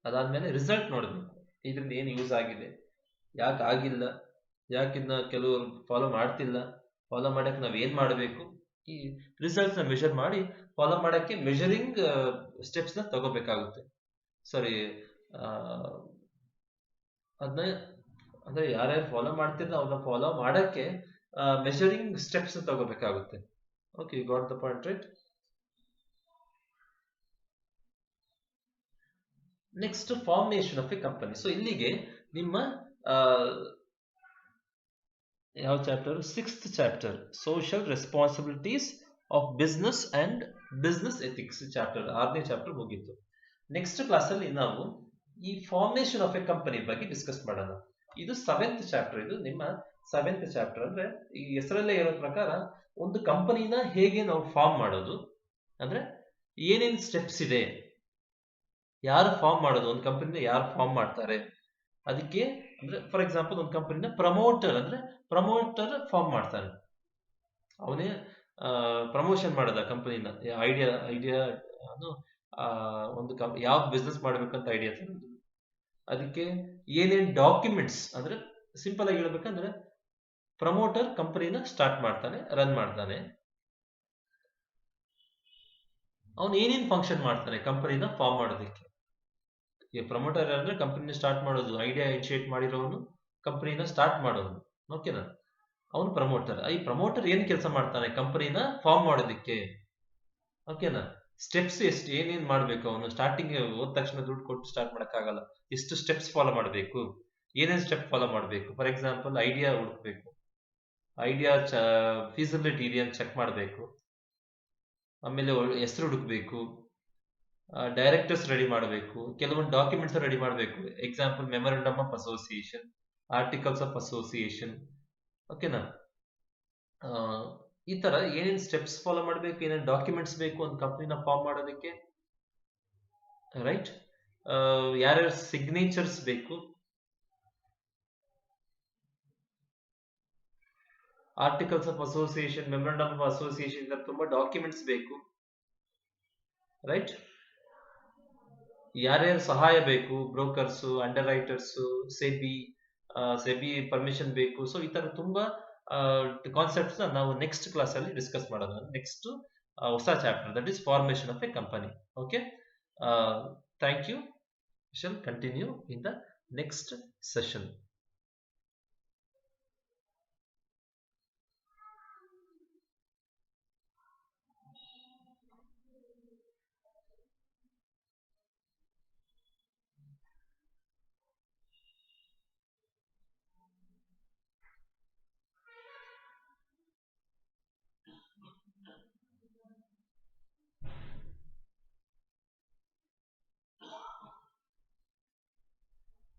ಅದಾದ್ಮೇಲೆ ರಿಸಲ್ಟ್ ನೋಡ್ಬೇಕು, ಇದರಿಂದ ಏನ್ ಯೂಸ್ ಆಗಿದೆ, ಯಾಕೆ ಆಗಿಲ್ಲ, ಯಾಕಿನ್ನ ಕೆಲವರು ಫಾಲೋ ಮಾಡ್ತಿಲ್ಲ, ಫಾಲೋ ಮಾಡಕ್ ನಾವ್ ಏನ್ ಮಾಡಬೇಕು, ಈ ರಿಸಲ್ಟ್ಸ್ ನ ಮೆಷರ್ ಮಾಡಿ ಫಾಲೋ ಮಾಡಕ್ಕೆ ಮೆಷರಿಂಗ್ ಸ್ಟೆಪ್ಸ್ ನ ತಗೋಬೇಕಾಗುತ್ತೆ. ಸಾರಿ, ಅದನ್ನ ಅಂದ್ರೆ ಯಾರ್ಯಾರು ಫಾಲೋ ಮಾಡ್ತಿಲ್ಲ ಅವ್ರನ್ನ ಫಾಲೋ ಮಾಡಕ್ಕೆ ಮೆಷರಿಂಗ್ ಸ್ಟೆಪ್ಸ್ ತಗೋಬೇಕಾಗುತ್ತೆ. Okay, got the point, right? Next formation of a company. So ಇಲ್ಲಿಗೆ ನಿಮ್ಮ ಯಾವ chapter? 6th chapter, social responsibilities of business and business ethics chapter, 6ನೇ ಚಾಪ್ಟರ್ ಮುಗೀತು. ನೆಕ್ಸ್ಟ್ ಕ್ಲಾಸ್ ಅಲ್ಲಿ ನಾವು ಈ ಫಾರ್ಮೇಶನ್ ಆಫ್ ಎ ಕಂಪನಿ ಬಗ್ಗೆ ಡಿಸ್ಕಸ್ ಮಾಡೋಣ. ಇದು 7th ಚಾಪ್ಟರ್, ಇದು ನಿಮ್ಮ 7th ಚಾಪ್ಟರ್. ಅಂದ್ರೆ ಈ ಹೆಸರಲ್ಲೇ ಇರೋ ಪ್ರಕಾರ ಒಂದು ಕಂಪನಿನ ಹೇಗೆ ನಾವು ಫಾರ್ಮ್ ಮಾಡೋದು, ಅಂದ್ರೆ ಏನೇನ್ ಸ್ಟೆಪ್ಸ್ ಇದೆ, ಯಾರು ಫಾರ್ಮ್ ಮಾಡೋದು, ಒಂದು ಕಂಪನಿನ ಯಾರು ಫಾರ್ಮ್ ಮಾಡ್ತಾರೆ, ಅದಕ್ಕೆ ಅಂದ್ರೆ ಫಾರ್ ಎಕ್ಸಾಂಪಲ್ ಒಂದು ಕಂಪನಿನ ಪ್ರಮೋಟರ್ ಫಾರ್ಮ್ ಮಾಡ್ತಾನೆ, ಅವನೇ ಪ್ರಮೋಷನ್ ಮಾಡೋದ ಕಂಪನಿನ, ಒಂದು ಯಾವ ಬಿಸ್ನೆಸ್ ಮಾಡ್ಬೇಕಂತ ಐಡಿಯಾ ತರೋದು. ಅದಕ್ಕೆ ಏನೇನ್ ಡಾಕ್ಯುಮೆಂಟ್ಸ್ ಅಂದ್ರೆ ಸಿಂಪಲ್ ಆಗಿ ಹೇಳ್ಬೇಕಂದ್ರೆ ಪ್ರಮೋಟರ್ ಕಂಪನಿನ ಸ್ಟಾರ್ಟ್ ಮಾಡ್ತಾನೆ, ರನ್ ಮಾಡ್ತಾನೆ. ಅವನು ಏನೇನ್ ಫಂಕ್ಷನ್ ಮಾಡ್ತಾನೆ ಕಂಪನಿನ ಫಾರ್ಮ್ ಮಾಡೋದಕ್ಕೆ. ಈ ಪ್ರಮೋಟರ್ ಅಂದ್ರೆ ಕಂಪನಿನ ಸ್ಟಾರ್ಟ್ ಮಾಡೋದು, ಐಡಿಯಾ ಇನಿಷಿಯೇಟ್ ಮಾಡಿರೋನು ಕಂಪನಿನ ಸ್ಟಾರ್ಟ್ ಮಾಡೋನು, ಓಕೆನಾ? ಅವನು ಪ್ರಮೋಟರ್. ಈ ಪ್ರಮೋಟರ್ ಏನ್ ಕೆಲಸ ಮಾಡ್ತಾನೆ ಕಂಪನಿನ ಫಾರ್ಮ್ ಮಾಡೋದಕ್ಕೆ, ಓಕೆನಾ? ಸ್ಟೆಪ್ಸ್ ಎಷ್ಟು ಏನೇನ್ ಮಾಡ್ಬೇಕು, ಅವನು ಸ್ಟಾರ್ಟಿಂಗ್ ಹೋದ ತಕ್ಷಣ ದುಡ್ಡು ಕೊಟ್ಟು ಸ್ಟಾರ್ಟ್ ಮಾಡಕ್ಕಾಗಲ್ಲ. ಎಷ್ಟು ಸ್ಟೆಪ್ಸ್ ಫಾಲೋ ಮಾಡಬೇಕು, ಏನೇನ್ ಸ್ಟೆಪ್ ಫಾಲೋ ಮಾಡಬೇಕು. ಫಾರ್ ಎಕ್ಸಾಂಪಲ್ ಐಡಿಯಾ ಹುಡುಕ್ಬೇಕು, ಐಡಿಯಾ ಫೀಸಿಬಿಲಿಟಿ ಇದೆಯಾ ಚೆಕ್ ಮಾಡಬೇಕು, ಆಮೇಲೆ ಹೆಸರು ಹುಡುಕ್ಬೇಕು, ಡೈರೆಕ್ಟರ್ಸ್ ರೆಡಿ ಮಾಡಬೇಕು, ಕೆಲವೊಂದು ಡಾಕ್ಯುಮೆಂಟ್ಸ್ ರೆಡಿ ಮಾಡಬೇಕು. Example memorandum of association, articles of association, ಓಕೆನಾ? ಈ ತರ ಏನೇನ್ ಸ್ಟೆಪ್ಸ್ ಫಾಲೋ ಮಾಡಬೇಕು, ಏನೇನ್ ಡಾಕ್ಯುಮೆಂಟ್ಸ್ ಬೇಕು ಒಂದು ಕಂಪ್ನಿನ ಫಾರ್ಮ್ ಮಾಡೋದಕ್ಕೆ, ರೈಟ್? ಯಾರ್ಯಾರ ಸಿಗ್ನೇಚರ್ಸ್ ಬೇಕು, articles of association, memorandum of association, ತುಂಬಾ ಡಾಕ್ಯುಮೆಂಟ್ಸ್ ಬೇಕು, ರೈಟ್? ಯಾರ್ಯಾರು ಸಹಾಯ ಬೇಕು, brokers, underwriters, SEBI permission ಬೇಕು. ಸೊ ಈ ತರ ತುಂಬಾ ಕಾನ್ಸೆಪ್ಟ್ಸ್ ನಾವು ನೆಕ್ಸ್ಟ್ ಕ್ಲಾಸ್ ಅಲ್ಲಿ ಡಿಸ್ಕಸ್ ಮಾಡೋಣ. ನೆಕ್ಸ್ಟ್ ಹೊಸ chapter, that is formation of a company. Okay, thank you. Shall continue in the next session.